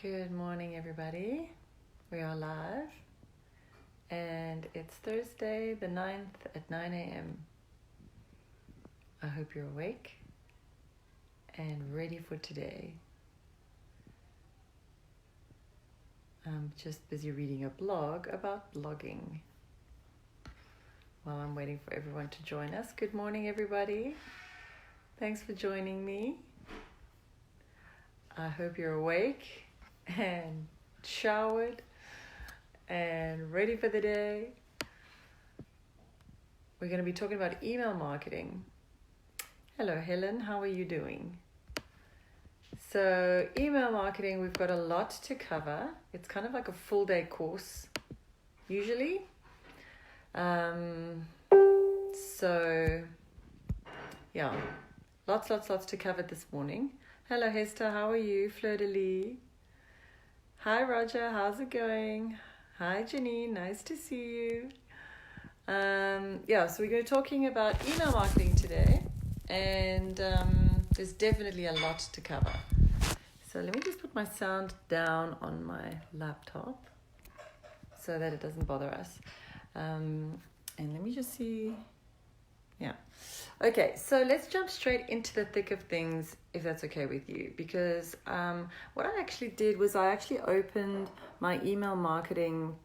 Good morning, everybody. We are live, and it's Thursday the 9th at 9 a.m. I hope you're awake and ready for today. I'm just busy reading a blog about blogging while I'm waiting for everyone to join us. Good morning, everybody. Thanks for joining me. I hope you're awake and showered and ready for the day. We're going to be talking about email marketing. Hello, Helen. How are you doing? So, email marketing, we've got a lot to cover. It's kind of like a full day course, usually. So, yeah, lots to cover this morning. Hello, Hester. How are you? Fleur de Lis. Hi, Roger. How's it going? Hi, Janine. Nice to see you. So we're going to be talking about email marketing today, and there's definitely a lot to cover. So let me just put my sound down on my laptop so that it doesn't bother us. And let me just see. Yeah. Okay, so let's jump straight into the thick of things, if that's okay with you, because what I actually did was I actually opened my email marketing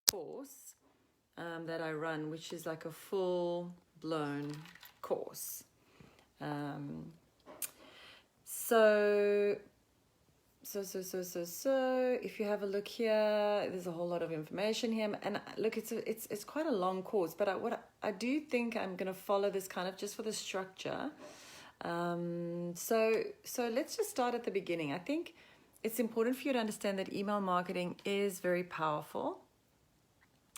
course that I run, which is like a full-blown course. So if you have a look here, there's a whole lot of information here, and look, it's quite a long course, but what I do think I'm going to follow this kind of just for the structure. So let's just start at the beginning. I think it's important for you to understand that email marketing is very powerful,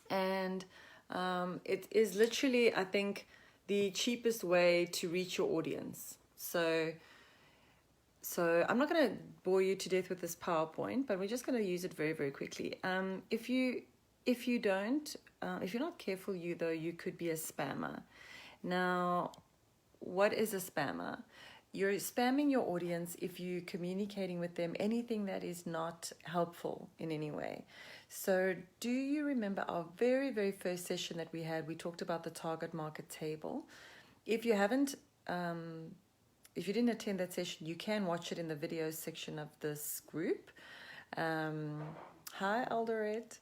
and it is literally, I think, the cheapest way to reach your audience. So I'm not going to bore you to death with this PowerPoint, but we're just going to use it very, very quickly. If you're not careful, you could be a spammer. Now, what is a spammer? You're spamming your audience if you're communicating with them anything that is not helpful in any way. So do you remember our very, very first session that we had? We talked about the target market table. If you didn't attend that session, you can watch it in the videos section of this group. Hi, Aldoret.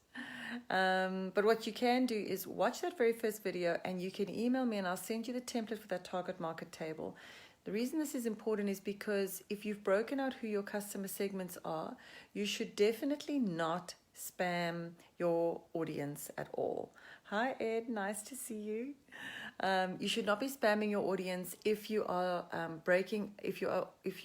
But what you can do is watch that very first video, and you can email me and I'll send you the template for that target market table. The reason this is important is because if you've broken out who your customer segments are, you should definitely not spam your audience at all. Hi, Ed. Nice to see you. You should not be spamming your audience if you are if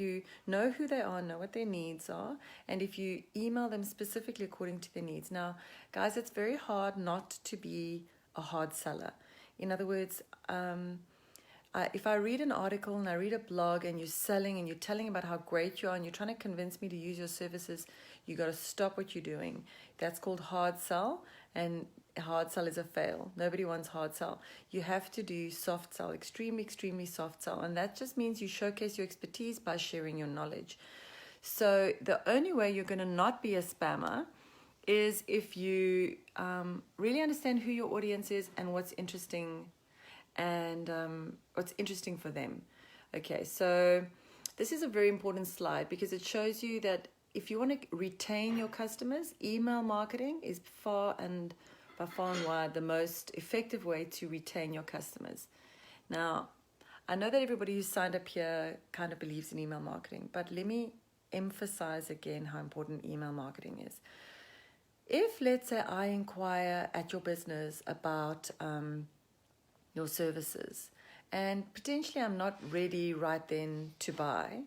you know who they are, know what their needs are, and if you email them specifically according to their needs. Now, guys, it's very hard not to be a hard seller. In other words, if I read an article and I read a blog and you're selling and you're telling about how great you are and you're trying to convince me to use your services, you got to stop what you're doing. That's called hard sell, and hard sell is a fail. Nobody wants hard sell. You have to do soft sell, extremely soft sell, and that just means you showcase your expertise by sharing your knowledge. So the only way you're going to not be a spammer is if you really understand who your audience is and what's interesting for them. Okay, so this is a very important slide because it shows you that if you want to retain your customers, email marketing is by far and wide the most effective way to retain your customers. Now, I know that everybody who's signed up here kind of believes in email marketing, but let me emphasize again how important email marketing is. If, let's say, I inquire at your business about your services, and potentially I'm not ready right then to buy,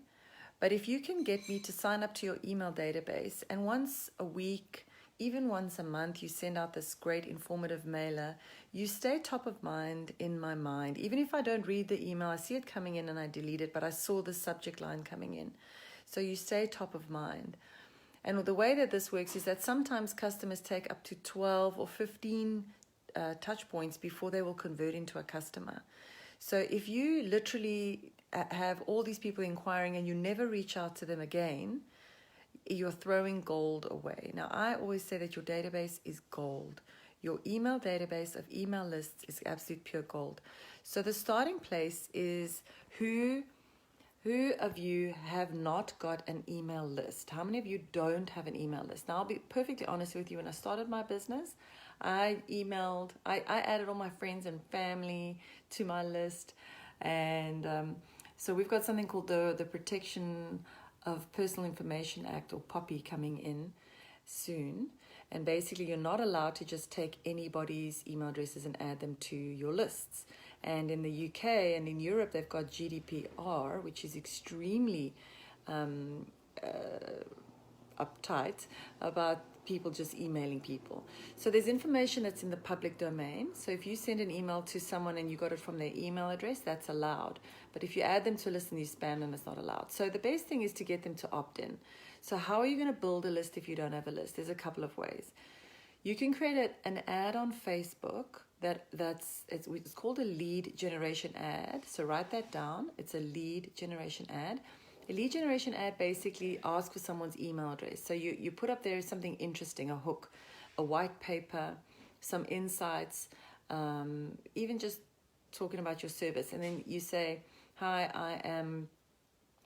but if you can get me to sign up to your email database, and once a week, even once a month, you send out this great informative mailer, you stay top of mind in my mind. Even if I don't read the email, I see it coming in and I delete it, but I saw the subject line coming in. So you stay top of mind. And the way that this works is that sometimes customers take up to 12 or 15 touch points before they will convert into a customer. So if you literally have all these people inquiring and you never reach out to them again, you're throwing gold away. Now, I always say that your database is gold. Your email database of email lists is absolute pure gold. So the starting place is who of you have not got an email list? How many of you don't have an email list? Now, I'll be perfectly honest with you. When I started my business, I added all my friends and family to my list. And so we've got something called the Protection of Personal Information Act, or POPI, coming in soon. And basically, you're not allowed to just take anybody's email addresses and add them to your lists. And in the UK and in Europe, they've got GDPR, which is extremely uptight about people just emailing people. So there's information that's in the public domain. So if you send an email to someone and you got it from their email address, that's allowed. But if you add them to a list and you spam them, it's not allowed. So the best thing is to get them to opt in. So how are you going to build a list if you don't have a list? There's a couple of ways. You can create an ad on Facebook it's called a lead generation ad. So write that down. It's a lead generation ad. A lead generation ad basically asks for someone's email address. So you put up there something interesting, a hook, a white paper, some insights, even just talking about your service. And then you say, hi, I am,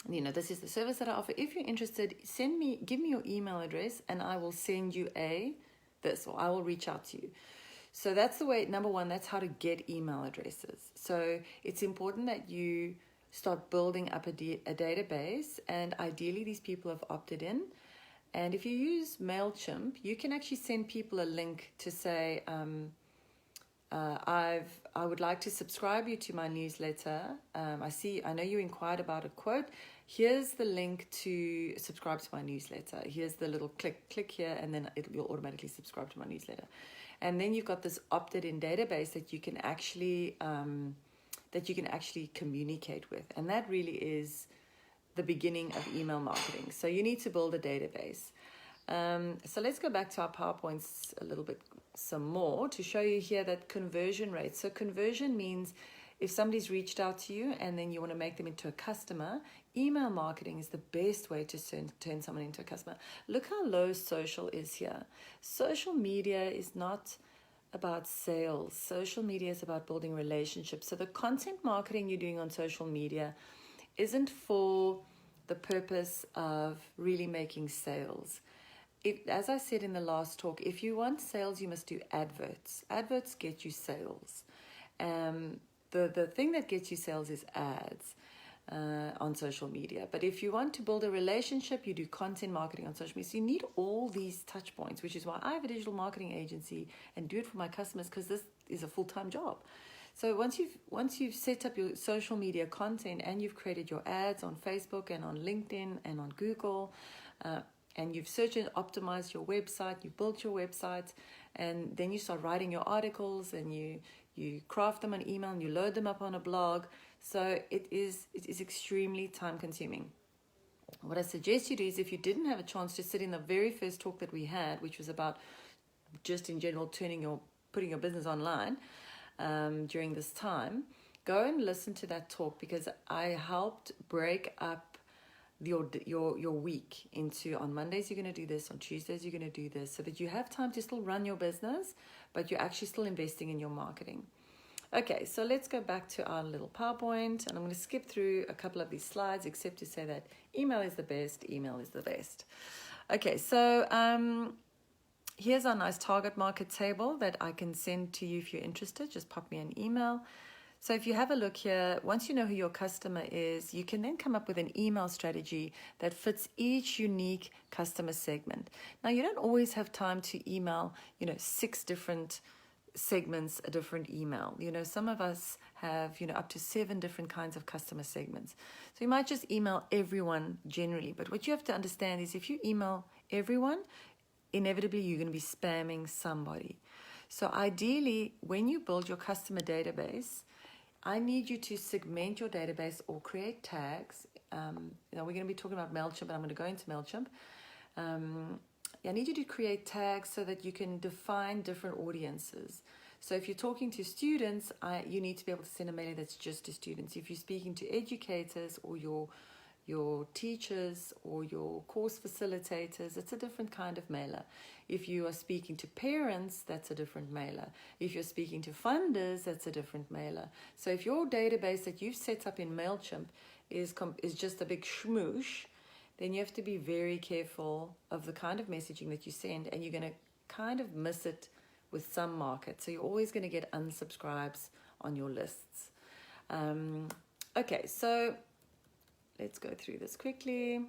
this is the service that I offer. If you're interested, give me your email address and I will send you this, or I will reach out to you. So that's the way, number one, that's how to get email addresses. So it's important that you start building up a database, and ideally these people have opted in. And if you use Mailchimp, you can actually send people a link to say, I would like to subscribe you to my newsletter. I know you inquired about a quote. Here's the link to subscribe to my newsletter. Here's the little click here, and then you'll automatically subscribe to my newsletter. And then you've got this opted-in database that you can actually communicate with, and that really is the beginning of email marketing. So you need to build a database. So let's go back to our PowerPoints a little bit some more to show you here that conversion rate. So conversion means if somebody's reached out to you and then you want to make them into a customer, email marketing is the best way to turn someone into a customer. Look how low social is here. Social media is not about sales. Social media is about building relationships. So the content marketing you're doing on social media isn't for the purpose of really making sales. As I said in the last talk, if you want sales, you must do adverts. Adverts get you sales. The thing that gets you sales is ads on social media. But if you want to build a relationship, you do content marketing on social media. So you need all these touch points, which is why I have a digital marketing agency and do it for my customers, because this is a full-time job. So once you've set up your social media content and you've created your ads on Facebook and on LinkedIn and on Google, and you've searched and optimized your website, you built your website, and then you start writing your articles and you craft them on email and you load them up on a blog. So it is extremely time consuming. What I suggest you do is, if you didn't have a chance to sit in the very first talk that we had, which was about just in general putting your business online during this time, go and listen to that talk, because I helped break up your week into, on Mondays you're going to do this, on Tuesdays you're going to do this, so that you have time to still run your business, but you're actually still investing in your marketing. Okay, so let's go back to our little PowerPoint, and I'm going to skip through a couple of these slides, except to say that email is the best. Email is the best. Okay, so here's our nice target market table that I can send to you if you're interested. Just pop me an email. So if you have a look here, once you know who your customer is, you can then come up with an email strategy that fits each unique customer segment. Now, you don't always have time to email, 6 different segments, a different email. Some of us have, up to 7 different kinds of customer segments. So you might just email everyone generally. But what you have to understand is, if you email everyone, inevitably you're going to be spamming somebody. So ideally, when you build your customer database, I need you to segment your database or create tags. We're going to be talking about Mailchimp, and I'm going to go into Mailchimp. I need you to create tags so that you can define different audiences. So if you're talking to students, you need to be able to send a mailing that's just to students. If you're speaking to educators, or your your teachers or your course facilitators, it's a different kind of mailer. If you are speaking to parents, that's a different mailer. If you're speaking to funders, that's a different mailer. So if your database that you've set up in Mailchimp is just a big schmoosh, then you have to be very careful of the kind of messaging that you send, and you're going to kind of miss it with some markets. So you're always going to get unsubscribes on your lists. Okay, so let's go through this quickly.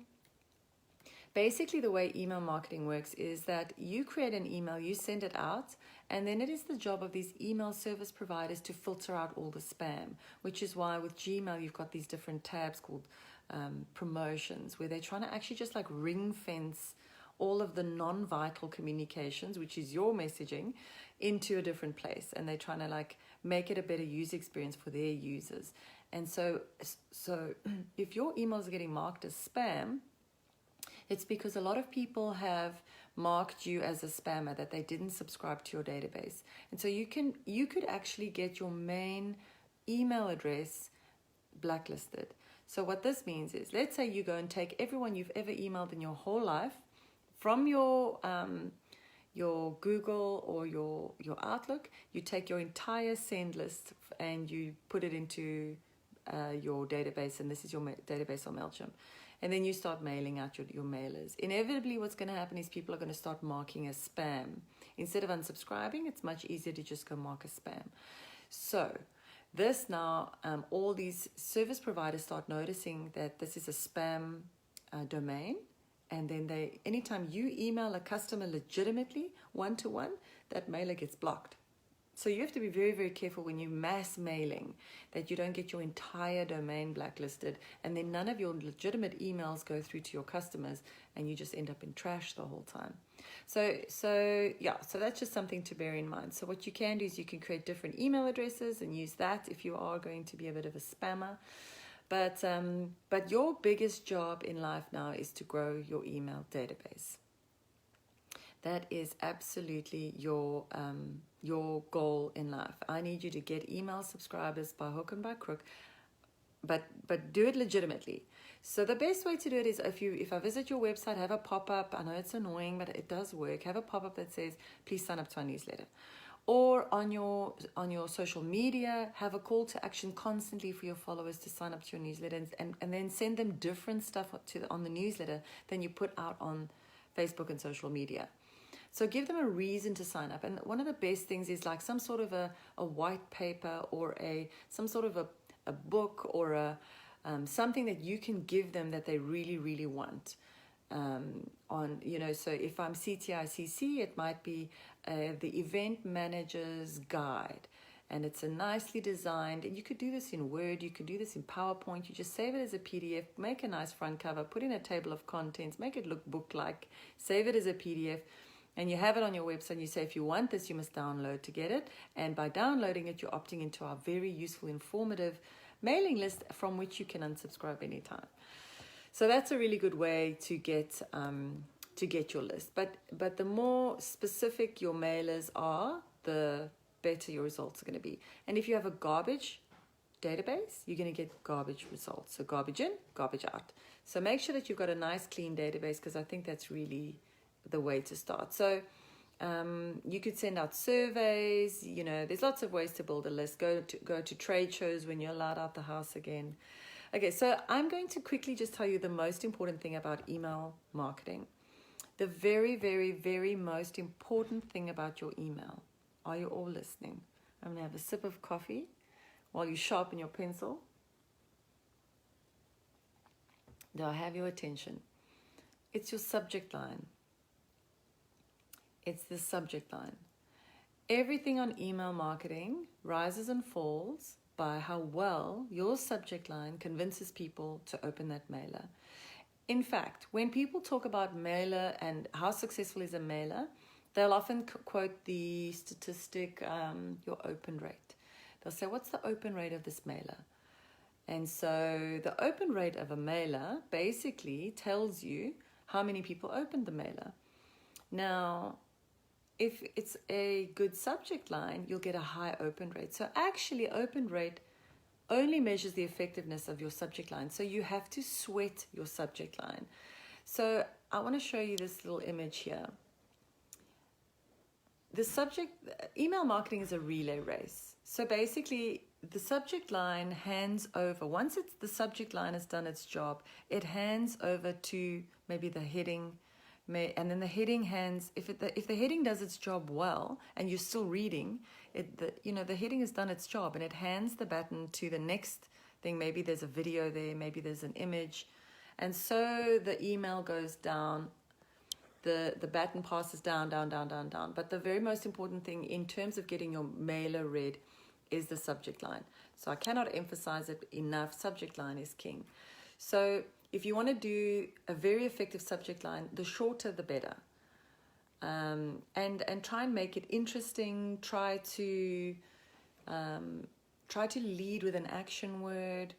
Basically, the way email marketing works is that you create an email, you send it out, and then it is the job of these email service providers to filter out all the spam, which is why with Gmail you've got these different tabs called promotions, where they're trying to actually just like ring fence all of the non-vital communications, which is your messaging, into a different place, and they're trying to like make it a better user experience for their users. And so if your emails are getting marked as spam, it's because a lot of people have marked you as a spammer, that they didn't subscribe to your database. And so you could actually get your main email address blacklisted. So what this means is, let's say you go and take everyone you've ever emailed in your whole life from your Google or your Outlook, you take your entire send list and you put it into your database, and this is your database on Mailchimp. And then you start mailing out your mailers. Inevitably, what's going to happen is people are going to start marking as spam. Instead of unsubscribing, it's much easier to just go mark as spam. So this now, all these service providers start noticing that this is a spam domain. And then anytime you email a customer legitimately, one-to-one, that mailer gets blocked. So you have to be very, very careful when you mass mailing that you don't get your entire domain blacklisted, and then none of your legitimate emails go through to your customers, and you just end up in trash the whole time. So that's just something to bear in mind. So what you can do is you can create different email addresses and use that if you are going to be a bit of a spammer. But your biggest job in life now is to grow your email database. That is absolutely your goal in life. I need you to get email subscribers by hook and by crook, but do it legitimately. So the best way to do it is if I visit your website, have a pop-up. I know it's annoying, but it does work. Have a pop-up that says, please sign up to our newsletter. Or on your social media, have a call to action constantly for your followers to sign up to your newsletter, and then send them different stuff on the newsletter than you put out on Facebook and social media. So give them a reason to sign up. And one of the best things is like some sort of a white paper or some sort of a book or something that you can give them that they really, really want. So if I'm CTICC, it might be the event manager's guide, and it's a nicely designed, and you could do this in Word, you could do this in PowerPoint. You just save it as a PDF, make a nice front cover, put in a table of contents, make it look book-like, save it as a PDF, and you have it on your website. You say, if you want this, you must download to get it, and by downloading it, you're opting into our very useful, informative mailing list from which you can unsubscribe anytime. So that's a really good way to get your list. But the more specific your mailers are, the better your results are going to be. And if you have a garbage database, you're going to get garbage results. So garbage in, garbage out. So make sure that you've got a nice clean database, because I think that's really the way to start. So you could send out surveys. There's lots of ways to build a list. Go to trade shows when you're allowed out the house again. Okay, so I'm going to quickly just tell you the most important thing about email marketing. The very, very, very most important thing about your email. Are you all listening? I'm going to have a sip of coffee while you sharpen your pencil. Do I have your attention? It's your subject line. It's the subject line. Everything on email marketing rises and falls by how well your subject line convinces people to open that mailer. In fact, when people talk about mailer and how successful is a mailer, they'll often quote the statistic, your open rate. They'll say, what's the open rate of this mailer? And so the open rate of a mailer basically tells you how many people opened the mailer. Now, if it's a good subject line, you'll get a high open rate. So actually, open rate only measures the effectiveness of your subject line. So you have to sweat your subject line. So I want to show you this little image here. The subject, email marketing is a relay race. So basically the subject line hands over, once the subject line has done its job, it hands over to maybe the heading, and then the heading hands, if the heading does its job well and you're still reading, the heading has done its job and it hands the baton to the next thing. Maybe there's a video there, maybe there's an image. And so the email goes down, the baton passes down. But the very most important thing in terms of getting your mailer read is the subject line. So I cannot emphasize it enough. Subject line is king. So if you want to do a very effective subject line, the shorter the better. And try and make it interesting. Try to lead with an action word.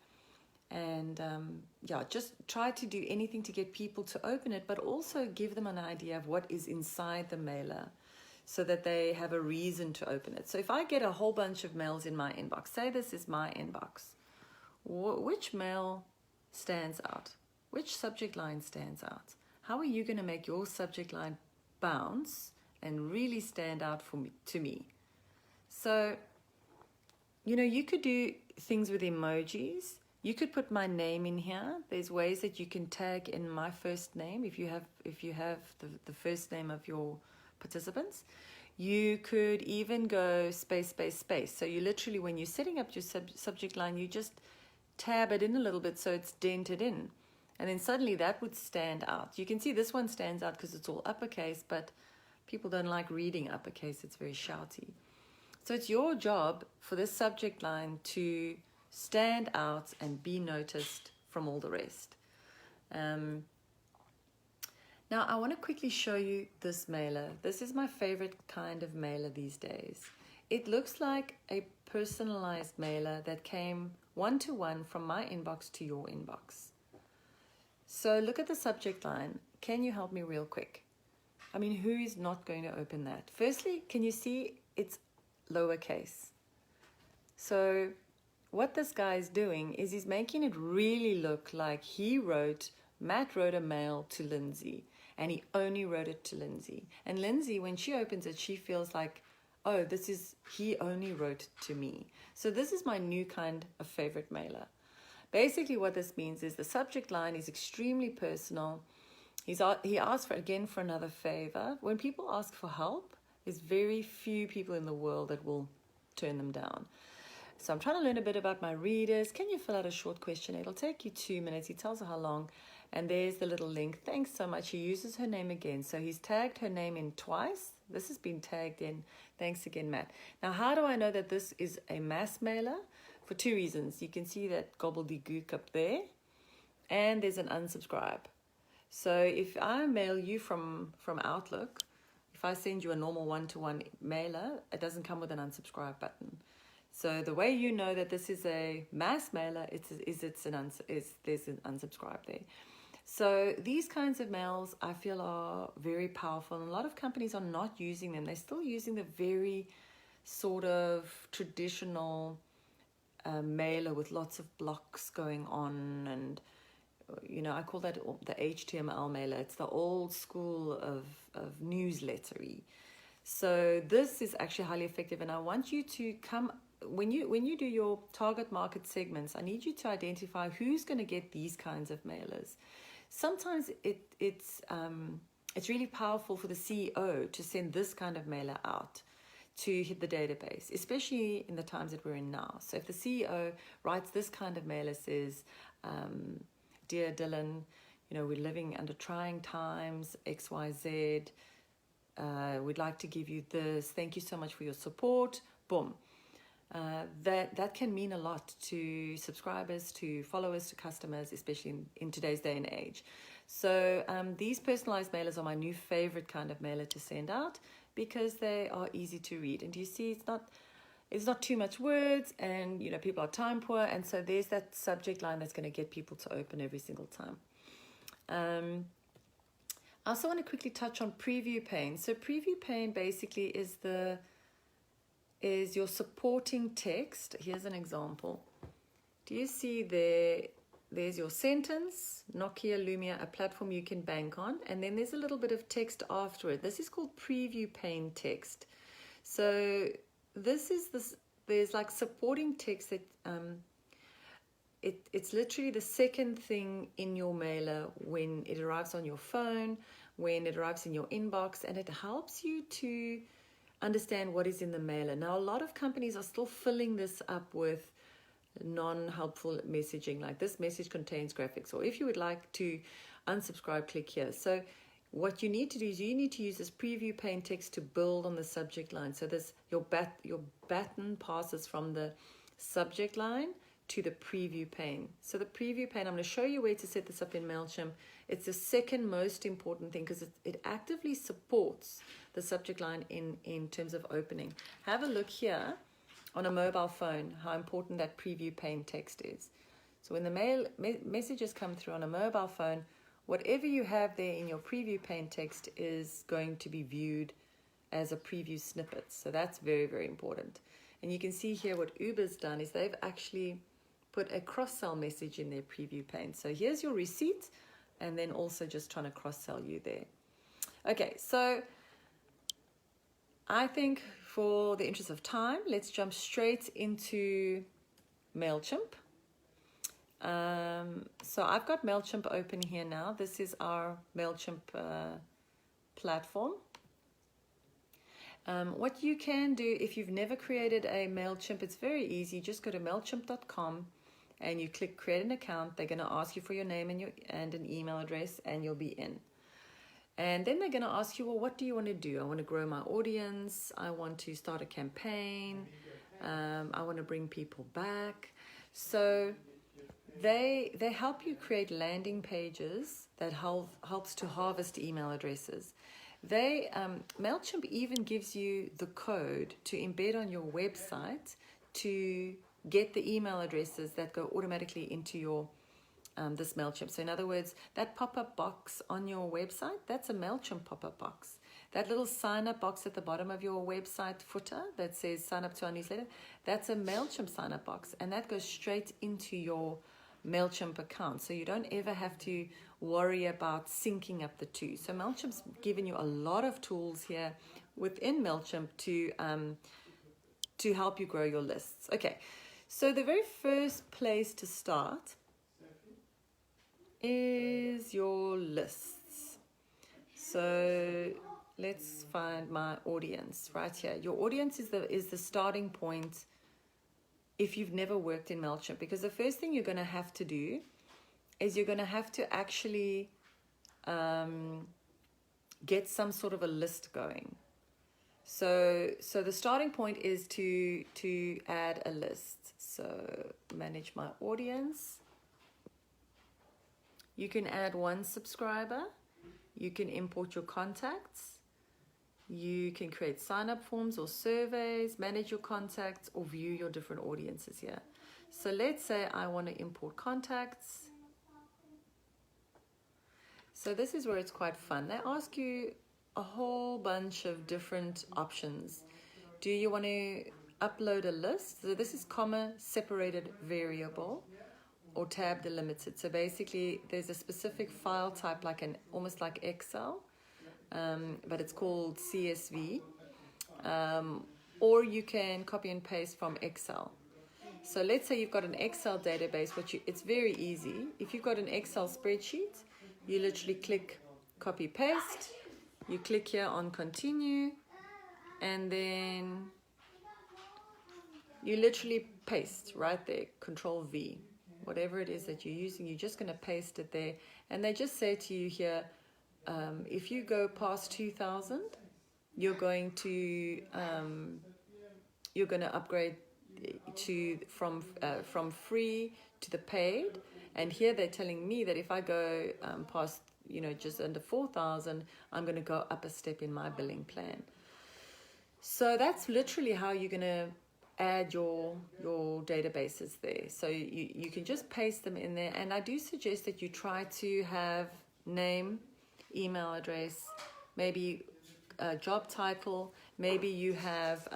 And just try to do anything to get people to open it, but also give them an idea of what is inside the mailer so that they have a reason to open it. So if I get a whole bunch of mails in my inbox, say this is my inbox, which mail stands out? Which subject line stands out? How are you going to make your subject line bounce and really stand out to me? So, you could do things with emojis. You could put my name in here. There's ways that you can tag in my first name if you have the first name of your participants. You could even go space. So you literally, when you're setting up your subject line, you just tab it in a little bit so it's dented in. And then suddenly that would stand out. You can see this one stands out because it's all uppercase, but people don't like reading uppercase. It's very shouty. So it's your job for this subject line to stand out and be noticed from all the rest. Now I want to quickly show you this mailer. This is my favorite kind of mailer these days. It looks like a personalized mailer that came one-to-one from my inbox to your inbox. So look at the subject line. Can you help me real quick? I mean, who is not going to open that? Firstly, can you see it's lowercase? So what this guy is doing is he's making it really look like Matt wrote a mail to Lindsay, and he only wrote it to Lindsay. And Lindsay, when she opens it, she feels like, oh, he only wrote to me. So this is my new kind of favorite mailer. Basically what this means is the subject line is extremely personal. He asks for another favor. When people ask for help, there's very few people in the world that will turn them down. So I'm trying to learn a bit about my readers. Can you fill out a short questionnaire? It'll take you 2 minutes. He tells her how long. And there's the little link. Thanks so much. He uses her name again. So he's tagged her name in twice. This has been tagged in. Thanks again, Matt. Now, how do I know that this is a mass mailer? For 2 reasons. You can see that gobbledygook up there. And there's an unsubscribe. So if I mail you from Outlook, if I send you a normal one-to-one mailer, it doesn't come with an unsubscribe button. So the way you know that this is a mass mailer there's an unsubscribe there. So these kinds of mails I feel are very powerful, and a lot of companies are not using them. They're still using the very sort of traditional mailer with lots of blocks going on, and I call that the HTML mailer. It's the old school of newslettery. So this is actually highly effective, and I want you to when you do your target market segments, I need you to identify who's going to get these kinds of mailers. Sometimes it's really powerful for the CEO to send this kind of mailer out to hit the database, especially in the times that we're in now. So if the CEO writes this kind of mailer, says, Dear Dylan, we're living under trying times, XYZ, we'd like to give you this, thank you so much for your support, boom. That can mean a lot to subscribers, to followers, to customers, especially in today's day and age. So these personalized mailers are my new favorite kind of mailer to send out because they are easy to read. And you see, it's not too much words, and people are time poor, and so there's that subject line that's going to get people to open every single time. I also want to quickly touch on preview pane. So preview pane basically is your supporting text. Here's an example. Do you see there? There's your sentence, Nokia Lumia, a platform you can bank on. And then there's a little bit of text after it. This is called preview pane text. So there's like supporting text that it's literally the second thing in your mailer when it arrives on your phone, when it arrives in your inbox, and it helps you to understand what is in the mailer. Now, a lot of companies are still filling this up with non-helpful messaging, like this message contains graphics, or if you would like to unsubscribe, click here. So what you need to do is you need to use this preview pane text to build on the subject line. So this your baton passes from the subject line to the preview pane. So the preview pane, I'm going to show you where to set this up in Mailchimp. It's the second most important thing because it actively supports the subject line in terms of opening. Have a look here on a mobile phone, how important that preview pane text is. So when the messages come through on a mobile phone, whatever you have there in your preview pane text is going to be viewed as a preview snippet. So that's very, very important. And you can see here what Uber's done is they've actually put a cross-sell message in their preview pane. So here's your receipt, and then also just trying to cross-sell you there. Okay, so I think for the interest of time, let's jump straight into Mailchimp. So I've got Mailchimp open here now. This is our Mailchimp platform. What you can do if you've never created a Mailchimp, it's very easy. Just go to mailchimp.com and you click create an account. They're going to ask you for your name and an email address, and you'll be in. And then they're going to ask you, well, what do you want to do? I want to grow my audience. I want to start a campaign. I want to bring people back. So they help you create landing pages that helps to harvest email addresses. Mailchimp even gives you the code to embed on your website to get the email addresses that go automatically into your this Mailchimp. So in other words, that pop-up box on your website, that's a Mailchimp pop-up box. That little sign-up box at the bottom of your website footer that says sign up to our newsletter, that's a Mailchimp sign-up box, and that goes straight into your Mailchimp account. So you don't ever have to worry about syncing up the two. So Mailchimp's given you a lot of tools here within Mailchimp to help you grow your lists. Okay, so the very first place to start is your lists. So let's find my audience right here. Your audience is the starting point if you've never worked in Mailchimp, because the first thing you're going to have to do is you're going to have to actually get some sort of a list going. So the starting point is to add a list. So manage my audience. You can add one subscriber. You can import your contacts. You can create sign-up forms or surveys, manage your contacts, or view your different audiences here. So let's say I want to import contacts. So this is where it's quite fun. They ask you a whole bunch of different options. Do you want to upload a list? So this is comma separated variable or tab delimited. So basically there's a specific file type almost like Excel, but it's called CSV, or you can copy and paste from Excel. So let's say you've got an Excel database, it's very easy. If you've got an Excel spreadsheet, you literally click copy paste, you click here on continue, and then you literally paste right there, Control V. Whatever it is that you're using, you're just going to paste it there. And they just say to you here, if you go past 2,000, you're going to upgrade from free to the paid. And here they're telling me that if I go past just under 4,000, I'm going to go up a step in my billing plan. So that's literally how you're going to add your databases there. So you can just paste them in there, and I do suggest that you try to have name, email address, maybe a job title, maybe you have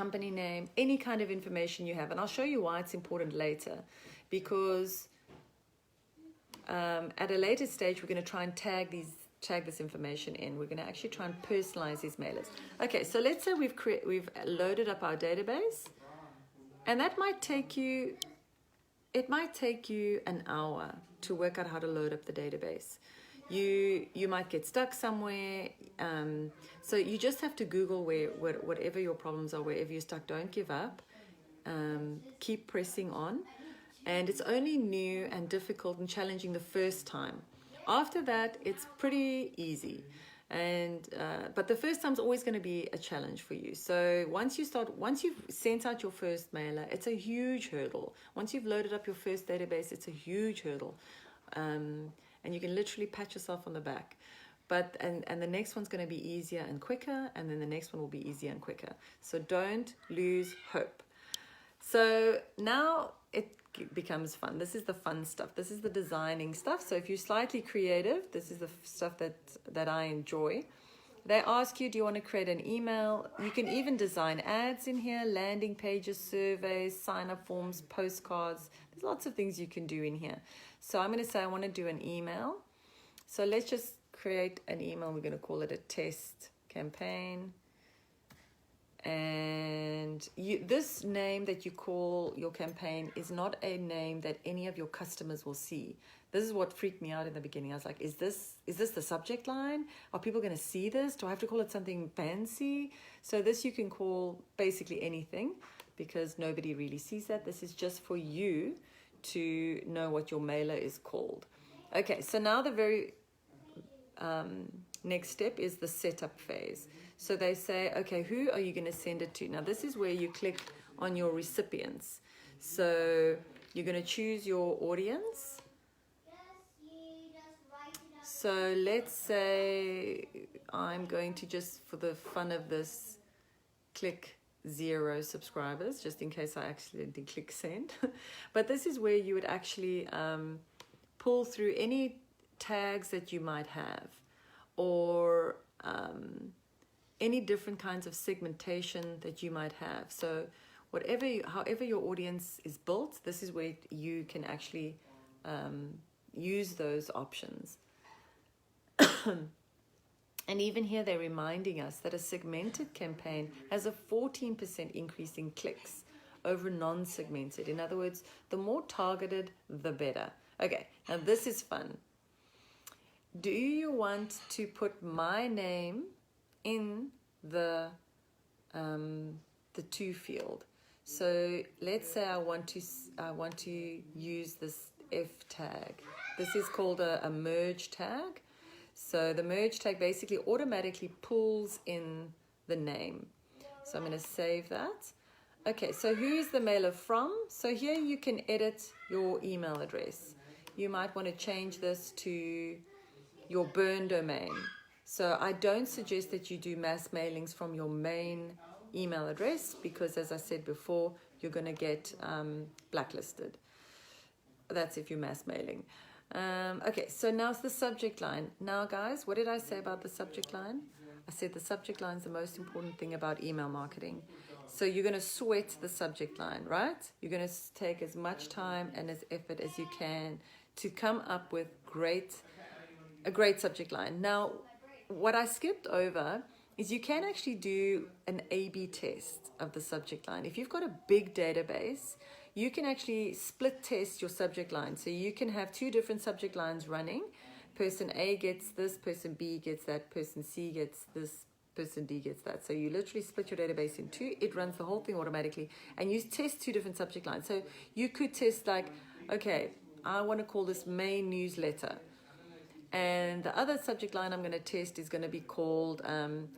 company name, any kind of information you have. And I'll show you why it's important later, because at a later stage, we're going to try and tag this information in. We're going to actually try and personalize these mailers. Okay, so let's say we've loaded up our database, and that might take you, it might take you an hour to work out how to load up the database. You might get stuck somewhere, so you just have to Google whatever your problems are, wherever you're stuck. Don't give up. Keep pressing on. And it's only new and difficult and challenging the first time. After that, it's pretty easy. But the first time's always going to be a challenge for you. So once you've sent out your first mailer, it's a huge hurdle. Once you've loaded up your first database, it's a huge hurdle. And you can literally pat yourself on the back. And the next one's going to be easier and quicker, and then the next one will be easier and quicker. So don't lose hope. So now it becomes fun. This is the fun stuff. This is the designing stuff. So if you're slightly creative, this is the stuff that I enjoy. They ask you, do you want to create an email? You can even design ads in here, landing pages, surveys, sign-up forms, postcards. There's lots of things you can do in here. So I'm going to say I want to do an email. So let's just create an email. We're going to call it a test campaign. And this name that you call your campaign is not a name that any of your customers will see. This is what freaked me out in the beginning. I was like, is this the subject line? Are people going to see this? Do I have to call it something fancy? So this you can call basically anything, because nobody really sees that. This is just for you to know what your mailer is called. Okay, so now the very next step is the setup phase. So they say, okay, who are you going to send it to? Now, this is where you click on your recipients. So you're going to choose your audience. So let's say I'm going to, just for the fun of this, click 0 subscribers, just in case I accidentally click send. But this is where you would actually pull through any tags that you might have, or any different kinds of segmentation that you might have. So however your audience is built, this is where you can actually use those options. And even here they're reminding us that a segmented campaign has a 14% increase in clicks over non-segmented. In other words, the more targeted, the better. Okay, now this is fun. Do you want to put my name in the to field? So let's say I want to use this F tag. This is called a merge tag. So the merge tag basically automatically pulls in the name. So I'm going to save that. Okay, so who is the mailer from? So here you can edit your email address. You might want to change this to your burn domain. So I don't suggest that you do mass mailings from your main email address, because as I said before, you're going to get blacklisted. That's if you're mass mailing. Okay, so now it's the subject line. Now guys, what did I say about the subject line? I said the subject line is the most important thing about email marketing. So you're going to sweat the subject line, right? You're going to take as much time and as effort as you can to come up with a great subject line. Now, what I skipped over is you can actually do an A/B test of the subject line. If you've got a big database, you can actually split test your subject line. So you can have 2 different subject lines running. Person A gets this, person B gets that, person C gets this, person D gets that. So you literally split your database in 2. It runs the whole thing automatically. And you test 2 different subject lines. So you could test like, okay, I want to call this main newsletter. And the other subject line I'm going to test is going to be called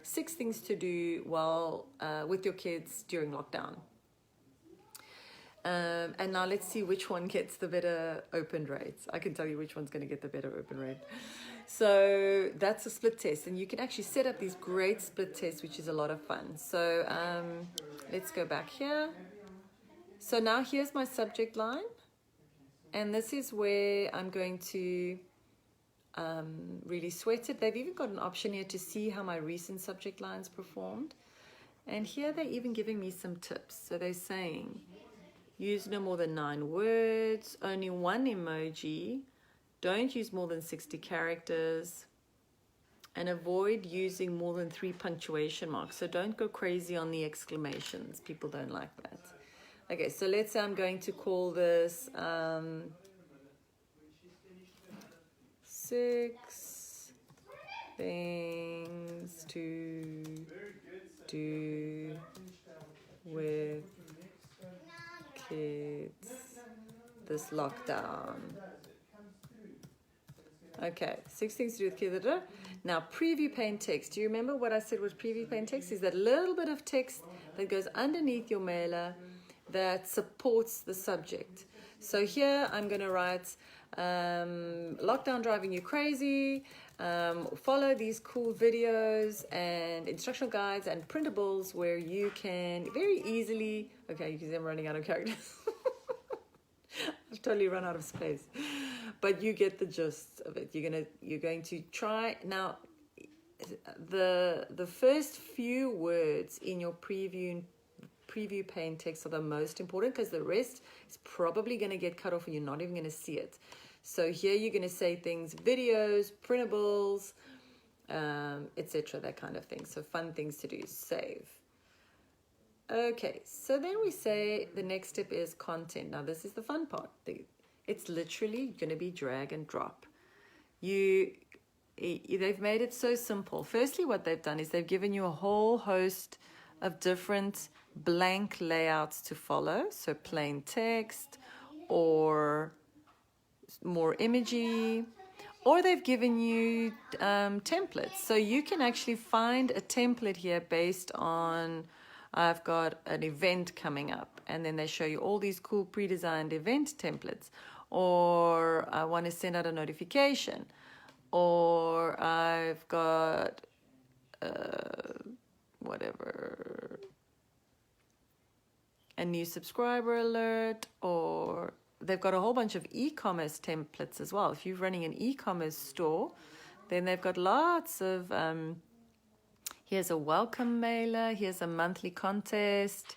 6 things to do while with your kids during lockdown. And now let's see which one gets the better open rates. I can tell you which one's going to get the better open rate. So that's a split test. And you can actually set up these great split tests, which is a lot of fun. So let's go back here. So now here's my subject line. And this is where I'm going to really sweat it. They've even got an option here to see how my recent subject lines performed. And here they're even giving me some tips. So they're saying, use no more than 9 words, only 1 emoji, don't use more than 60 characters, and avoid using more than 3 punctuation marks. So don't go crazy on the exclamations. People don't like that. Okay, so let's say I'm going to call this 6 things to do with kids this lockdown. Okay, 6 things to do with kids. Now, preview plain text. Do you remember what I said was preview plain text? Is that little bit of text that goes underneath your mailer that supports the subject. So here I'm going to write lockdown driving you crazy, follow these cool videos and instructional guides and printables where you can very easily, okay, you can see I'm running out of characters. I've totally run out of space, but you get the gist of it. You're going to try now. The first few words in your preview plain text are the most important, because the rest is probably going to get cut off and you're not even going to see it. So here you're going to say things, videos, printables, etc., that kind of thing. So fun things to do, save. Okay, so then we say the next step is content. Now this is the fun part. It's literally going to be drag and drop. They've made it so simple. Firstly, what they've done is they've given you a whole host of different blank layouts to follow. So plain text or more imagey, or they've given you templates. So you can actually find a template here based on, I've got an event coming up, and then they show you all these cool pre-designed event templates, or I want to send out a notification, or I've got whatever, a new subscriber alert, or they've got a whole bunch of e-commerce templates as well. If you're running an e-commerce store, then they've got lots of, here's a welcome mailer, here's a monthly contest.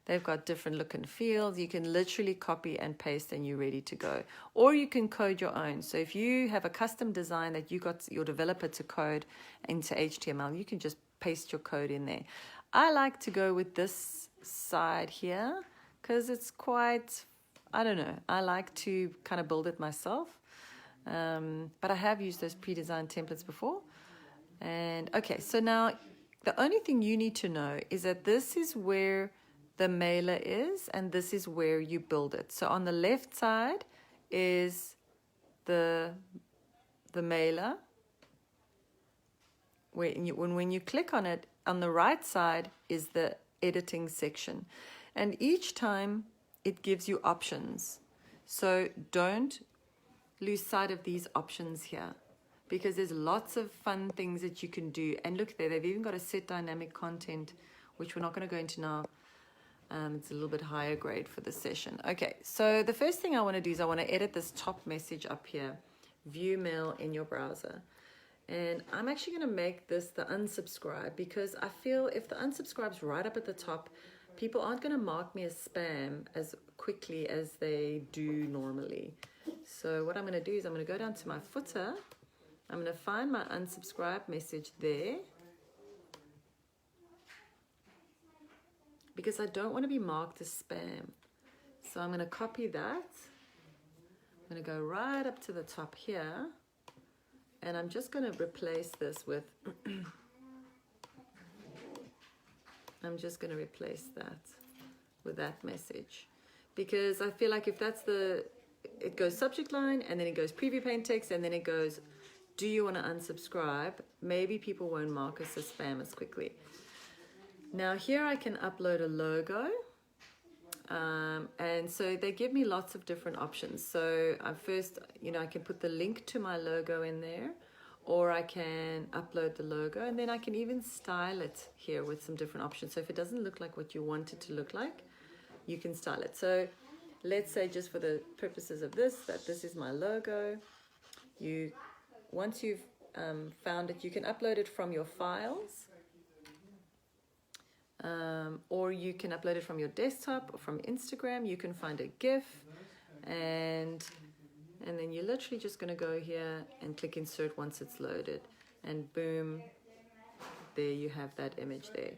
They've got different look and feels. You can literally copy and paste and you're ready to go. Or you can code your own. So if you have a custom design that you got your developer to code into HTML, you can just paste your code in there. I like to go with this side here because it's quite, I don't know, I like to kind of build it myself. But I have used those pre-designed templates before. And okay, so now the only thing you need to know is that this is where the mailer is, and this is where you build it. So on the left side is the mailer. When you click on it, on the right side is the editing section. And each time it gives you options. So don't lose sight of these options here, because there's lots of fun things that you can do. And look there, they've even got a set dynamic content, which we're not going to go into now. It's a little bit higher grade for this session. Okay, so the first thing I want to do is I want to edit this top message up here. View mail in your browser. And I'm actually going to make this the unsubscribe, because I feel if the unsubscribe's right up at the top, people aren't going to mark me as spam as quickly as they do normally. So what I'm going to do is I'm going to go down to my footer. I'm going to find my unsubscribe message there, because I don't want to be marked as spam. So I'm going to copy that. I'm going to go right up to the top here. And I'm just going to replace this with, I'm just going to replace that with that message. Because I feel like if that's it goes subject line, and then it goes preview plain text, and then it goes, do you want to unsubscribe? Maybe people won't mark us as spam as quickly. Now here I can upload a logo. And so they give me lots of different options. So first, I can put the link to my logo in there, or I can upload the logo, and then I can even style it here with some different options. So if it doesn't look like what you want it to look like, you can style it. So let's say, just for the purposes of this, that this is my logo. Once you've found it, you can upload it from your files. or you can upload it from your desktop or from Instagram. You can find a GIF, and then you're literally just going to go here and click insert once it's loaded, and boom, there you have that image there.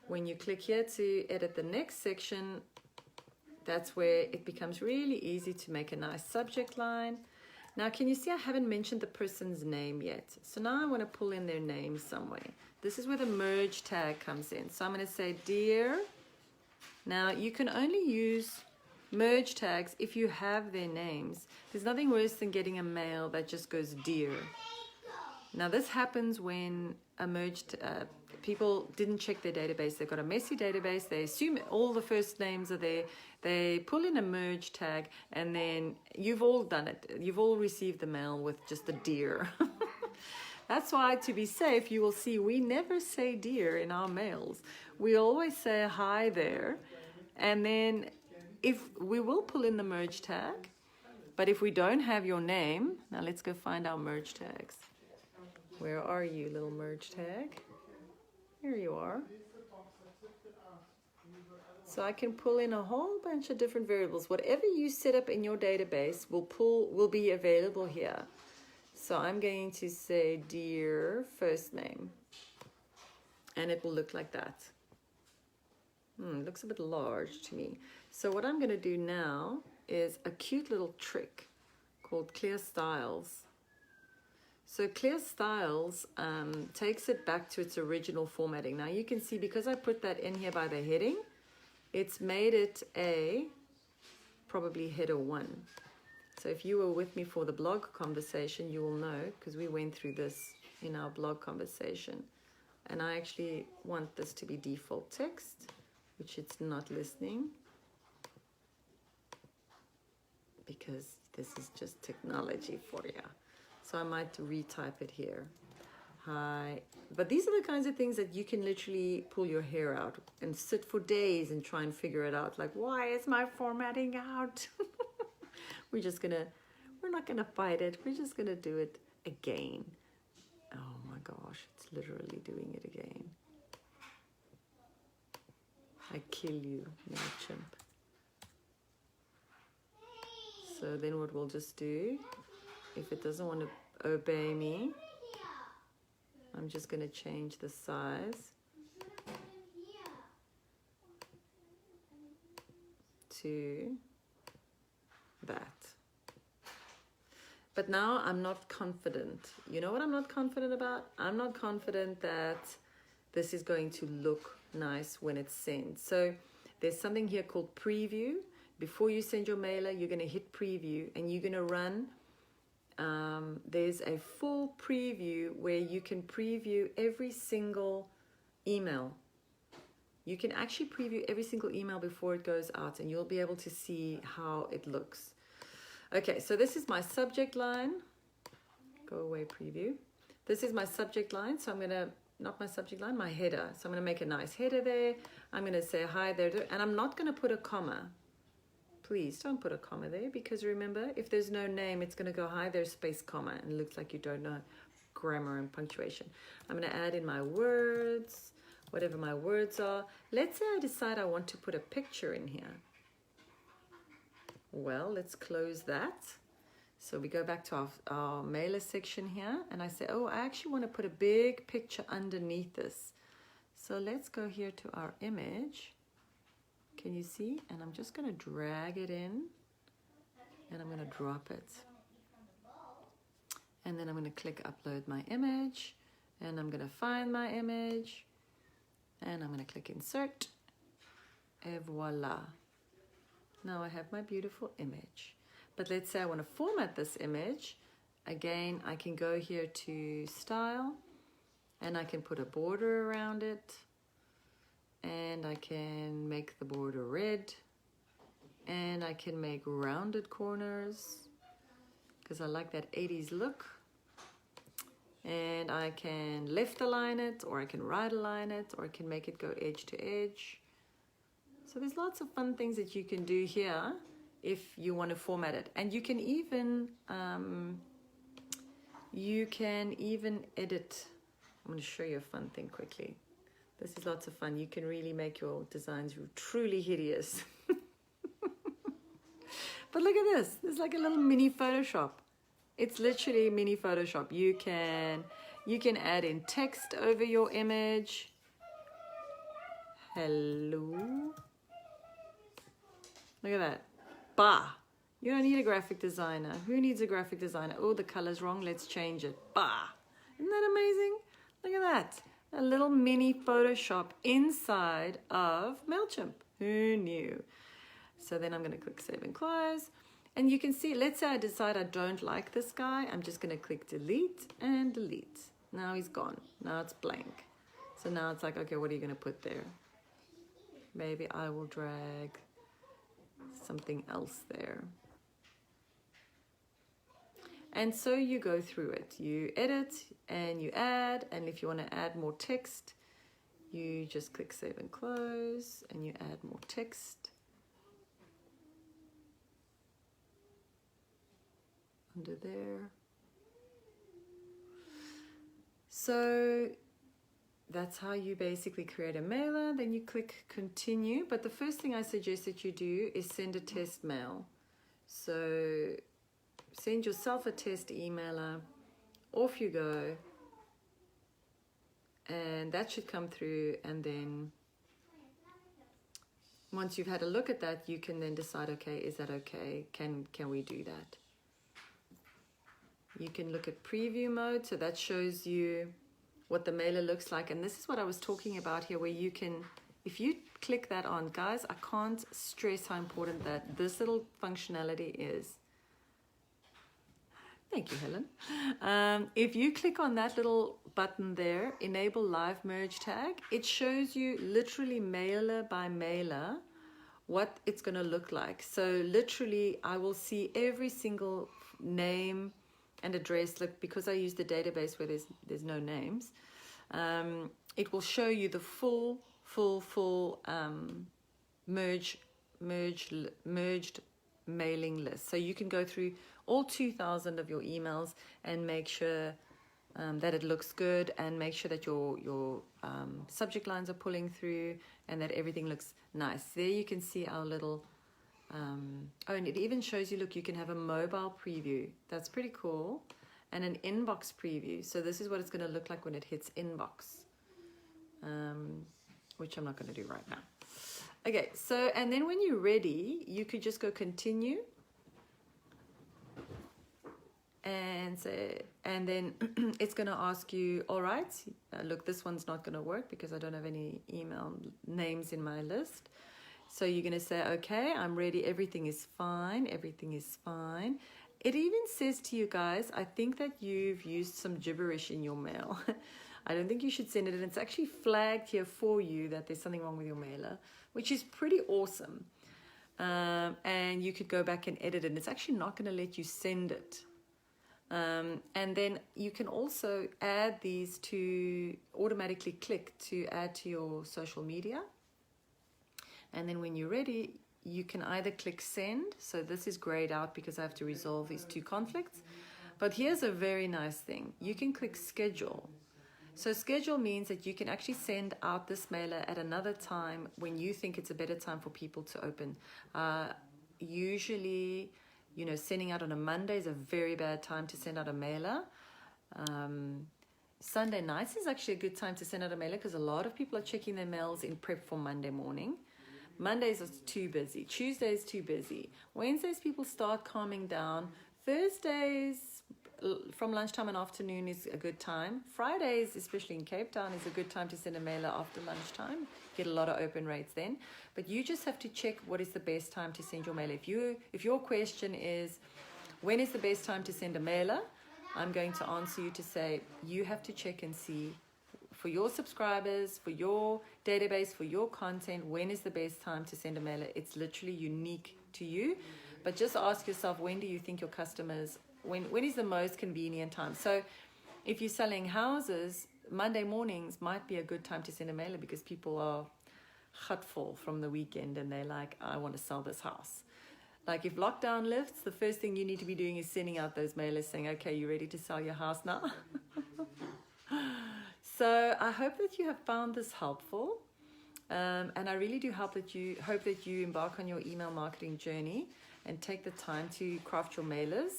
When you click here to edit the next section, that's where it becomes really easy to make a nice subject line. Now, can you see I haven't mentioned the person's name yet? So now I want to pull in their name somewhere. This is where the merge tag comes in. So I'm going to say dear. Now, you can only use merge tags if you have their names. There's nothing worse than getting a mail that just goes dear. Now, this happens when a merged people didn't check their database. They've got a messy database. They assume all the first names are there. They pull in a merge tag, and then you've all done it. You've all received the mail with just the dear. That's why, to be safe, you will see we never say dear in our mails. We always say hi there. And then if we will pull in the merge tag, but if we don't have your name, now let's go find our merge tags. Where are you, little merge tag? Here you are. So I can pull in a whole bunch of different variables. Whatever you set up in your database will be available here. So I'm going to say dear first name, and it will look like that. It looks a bit large to me. So what I'm going to do now is a cute little trick called Clear Styles. So Clear Styles takes it back to its original formatting. Now you can see, because I put that in here by the heading, it's made it a probably header 1. So if you were with me for the blog conversation, you will know, because we went through this in our blog conversation. And I actually want this to be default text, which it's not listening, because this is just technology for you. So I might retype it here. Hi. But these are the kinds of things that you can literally pull your hair out and sit for days and try and figure it out. Like, why is my formatting out? We're not gonna fight it. We're just gonna do it again. Oh my gosh, it's literally doing it again. I kill you, Mailchimp. So then what we'll just do, if it doesn't want to obey me, I'm just going to change the size to that. But now I'm not confident. You know what I'm not confident about? I'm not confident that this is going to look nice when it's sent. So there's something here called preview. Before you send your mailer, you're going to hit preview, and you're going to run. There's a full preview where you can preview every single email. You can actually preview every single email before it goes out, and you'll be able to see how it looks. Okay, so this is my subject line. Go away, preview. This is my subject line, so I'm going to, not my subject line, my header. So I'm going to make a nice header there. I'm going to say hi there, and I'm not going to put a comma. Please don't put a comma there, because remember, if there's no name, it's going to go hi there, space, comma, and it looks like you don't know grammar and punctuation. I'm going to add in my words, whatever my words are. Let's say I decide I want to put a picture in here. Well, let's close that. So we go back to our mailer section here, and I say, oh, I actually want to put a big picture underneath this. So let's go here to our image. Can you see? And I'm just going to drag it in, and I'm going to drop it. And then I'm going to click upload my image, and I'm going to find my image, and I'm going to click insert, et voila. Now I have my beautiful image. But let's say I want to format this image. Again, I can go here to style, and I can put a border around it. And I can make the border red, and I can make rounded corners because I like that 80s look. And I can left align it, or I can right align it, or I can make it go edge to edge. So there's lots of fun things that you can do here if you want to format it. And you can even edit. I'm going to show you a fun thing quickly. This is lots of fun. You can really make your designs truly hideous. But look at this. There's like a little mini Photoshop. It's literally mini Photoshop. You can add in text over your image. Hello. Look at that. Bah. You don't need a graphic designer. Who needs a graphic designer? Oh, the color's wrong. Let's change it. Bah. Isn't that amazing? Look at that. A little mini Photoshop inside of Mailchimp. Who knew? So then I'm going to click Save and Close. And you can see, let's say I decide I don't like this guy. I'm just going to click Delete and Delete. Now he's gone. Now it's blank. So now it's like, okay, what are you going to put there? Maybe I will drag something else there. And so you go through it. You edit and you add. And if you want to add more text, you just click Save and Close and you add more text. Under there. So that's how you basically create a mailer. Then you click Continue. But the first thing I suggest that you do is send a test mail. So send yourself a test emailer. Off you go. And that should come through. And then once you've had a look at that, you can then decide, okay, is that okay? Can we do that? You can look at preview mode, so that shows you what the mailer looks like. And this is what I was talking about here, where you can, if you click that on, guys, I can't stress how important that this little functionality is. Thank you, Helen. If you click on that little button there, Enable Live Merge Tag, it shows you literally mailer by mailer what it's going to look like. So literally, I will see every single name and address. Look, because I use the database where there's no names, it will show you the full merged mailing list. So you can go through all 2,000 of your emails and make sure that it looks good, and make sure that your subject lines are pulling through and that everything looks nice. There you can see our little oh, and it even shows you, look, you can have a mobile preview. That's pretty cool. And an inbox preview. So this is what it's going to look like when it hits inbox, which I'm not going to do right now. Okay, so, and then when you're ready, you could just go Continue and say, and then it's going to ask you, all right, look, this one's not going to work because I don't have any email names in my list. So you're going to say, okay, I'm ready. Everything is fine. Everything is fine. It even says to you guys, I think that you've used some gibberish in your mail. I don't think you should send it. And it's actually flagged here for you that there's something wrong with your mailer, which is pretty awesome. And you could go back and edit it. And it's actually not going to let you send it. And then you can also add these to automatically click to add to your social media. And then when you're ready, you can either click send. So this is grayed out because I have to resolve these two conflicts. But here's a very nice thing. You can click schedule. So schedule means that you can actually send out this mailer at another time when you think it's a better time for people to open. Usually, you know, sending out on a Monday is a very bad time to send out a mailer. Sunday nights is actually a good time to send out a mailer because a lot of people are checking their mails in prep for Monday morning. Mondays are too busy. Tuesdays too busy. Wednesdays people start calming down. Thursdays from lunchtime and afternoon is a good time. Fridays, especially in Cape Town, is a good time to send a mailer after lunchtime. Get a lot of open rates then. But you just have to check what is the best time to send your mailer. If your question is, when is the best time to send a mailer? I'm going to answer you to say, you have to check and see for your subscribers, for your database, for your content, when is the best time to send a mailer? It's literally unique to you. But just ask yourself, when do you think your customers, when is the most convenient time? So if you're selling houses, Monday mornings might be a good time to send a mailer because people are hutful from the weekend and they're like, I want to sell this house. Like if lockdown lifts, the first thing you need to be doing is sending out those mailers saying, okay, you ready to sell your house now? So I hope that you have found this helpful. And I really do hope that you embark on your email marketing journey and take the time to craft your mailers,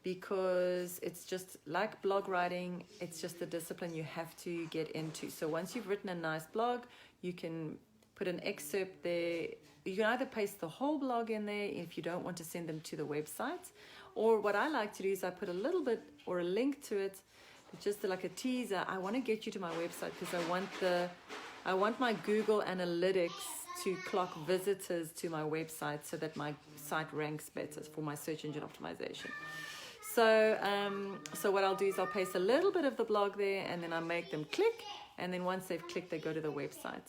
because it's just like blog writing, it's just a discipline you have to get into. So once you've written a nice blog, you can put an excerpt there. You can either paste the whole blog in there if you don't want to send them to the website, or what I like to do is I put a little bit or a link to it, just like a teaser. I want to get you to my website because I want my Google Analytics to clock visitors to my website so that my site ranks better for my search engine optimization. So what I'll do is I'll paste a little bit of the blog there, and then I make them click, and then once they've clicked, they go to the website.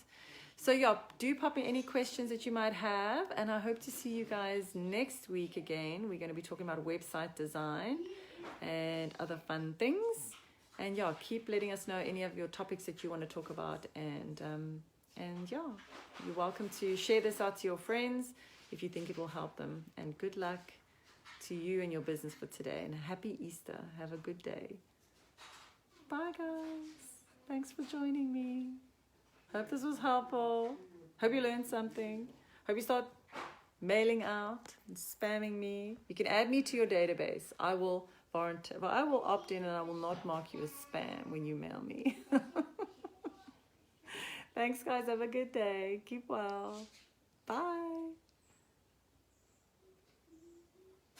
So yeah, do pop me any questions that you might have, and I hope to see you guys next week again. We're going to be talking about website design and other fun things. And yeah, keep letting us know any of your topics that you want to talk about, and yeah, you're welcome to share this out to your friends if you think it will help them. And good luck to you and your business for today, and happy Easter. Have a good day. Bye guys. Thanks for joining me. Hope this was helpful. Hope you learned something. Hope you start mailing out and spamming me. You can add me to your database. I will opt in, and I will not mark you as spam when you mail me. Thanks guys. Have a good day. Keep well. Bye.